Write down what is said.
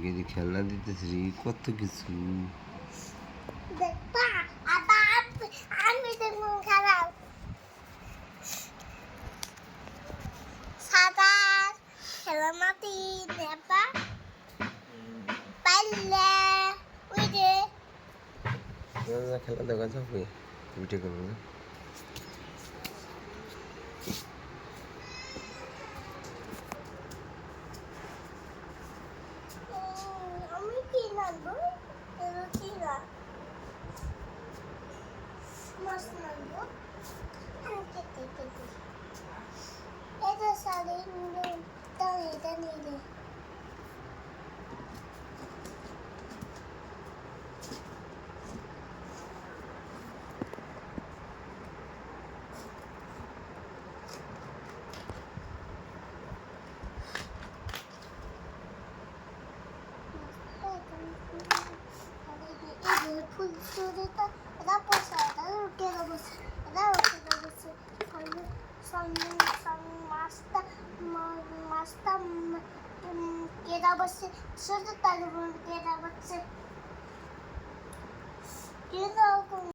গেদি খেলনা দিতেছি রে, কত কিছু। দেখবা আবার আমি দেখবো খারাপ সাদা খেলনাটি দেখবা পাইলে ওই যে খেলা দেখা যাবে উঠে গেল না। আমি কি নামবো কি না মাছ নামবো আমি কেটে কেটে এটা সারি নিলে তাহলে এটা নিলে ফুল চুরিটা এটা পয়সা এটা উঠে দেবো এটা উঠে দেবো সামনে সামনে মাছটা কেটে বসে ছোট তার কেটে বসে কেটে